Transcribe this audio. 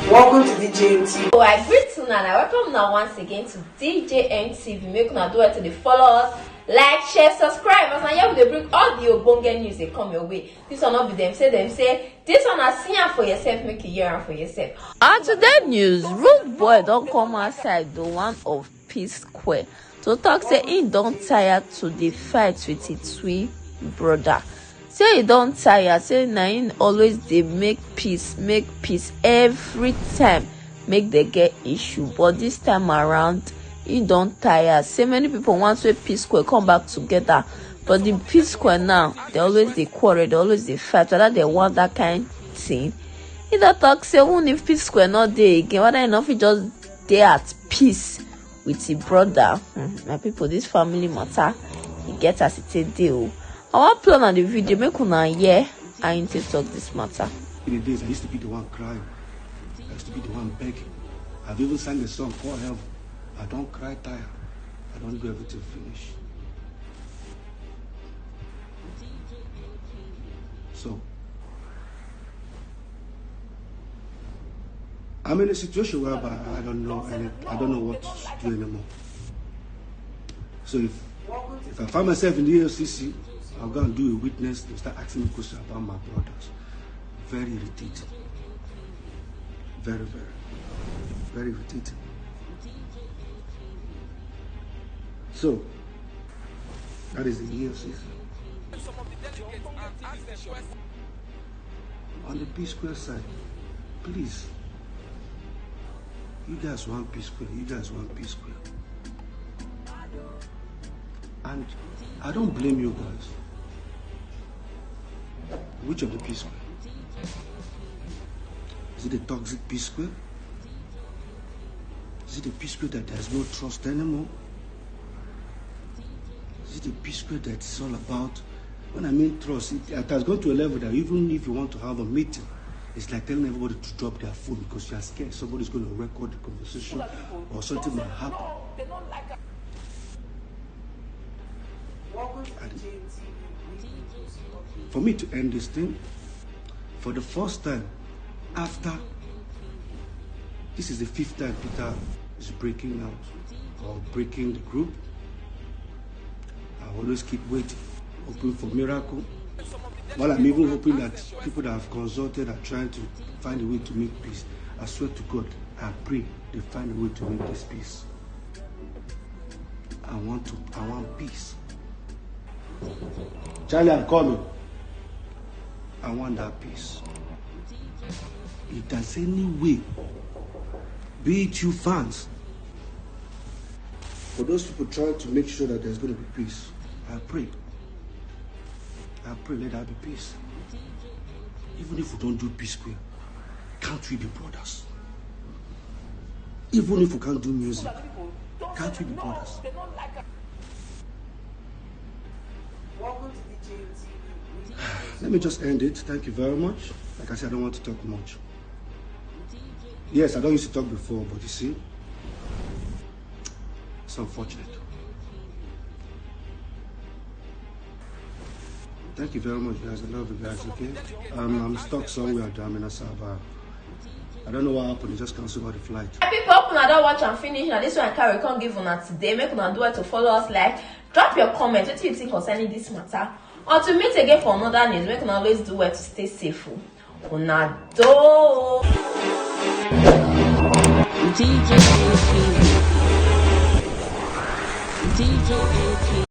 Welcome to DJN So I greet you and I welcome now once again to DJN TV. Make una do it to the follow us, like, share, subscribe. As I here we bring all the obonge news they come your way. This one not be them say this one I see am for yourself, make you hear am for yourself. And today news, rude boy don't come outside the one of psquare to talk say he don't tire to the fight with his twin brother. Say he don't tire, say na him always they make peace every time make they get issue, but this time around he don't tire. Say many people want to psquare come back together, but the psquare now they always they quarrel, they always they fight, whether they want that kind thing. He don't talk say even if psquare not there again, whether enough he just they at peace with his brother. My people, this family matter, he get as it a deal. I want plan on the video, make una hear I need to talk this matter. In the days, I used to be the one crying. I used to be the one begging. I've even sang a song called Heaven. I don't cry tired. I don't do everything finish. So, I'm in a situation where I don't know what to do anymore. So if I find myself in the AFCC, I'll go and do a witness. They'll start asking me questions about my brothers. Very irritating. Very irritating. So, that is the EFCC. On the psquare side, please, you guys want psquare, and I don't blame you guys. Which of the psquare? Is it the toxic psquare? Is it the psquare that there's no trust anymore? Is it the psquare that's all about, when I mean trust, it has gone to a level that even if you want to have a meeting, it's like telling everybody to drop their phone because you are scared somebody's going to record the conversation or something might happen. For me to end this thing, for the first time, after, this is the 5th time Peter is breaking out or breaking the group. I always keep waiting, hoping for miracle. While I'm even hoping that people that have consulted are trying to find a way to make peace. I swear to God, I pray they find a way to make this peace. I want peace. Charlie, I'm coming. I want that peace. If there's any way, be it you fans, for those people trying to make sure that there's going to be peace, I pray let there be peace. Even if we don't do psquare, can't we be brothers? Even if we can't do music, can't we be brothers? Let me just end it. Thank you very much. Like I said, I don't want to talk much. Yes, I don't used to talk before, but you see, it's unfortunate. Thank you very much, guys. I love you guys, okay? I'm stuck somewhere down in Asaba. I don't know what happened. They just canceled all the flight. People, I don't watch and finish. Now this one I can't give una today. Make una do it to follow us, like, drop your comment. What do you think concerning this matter? Or to meet again for another news, make una always do it to stay safe. Una do. DJ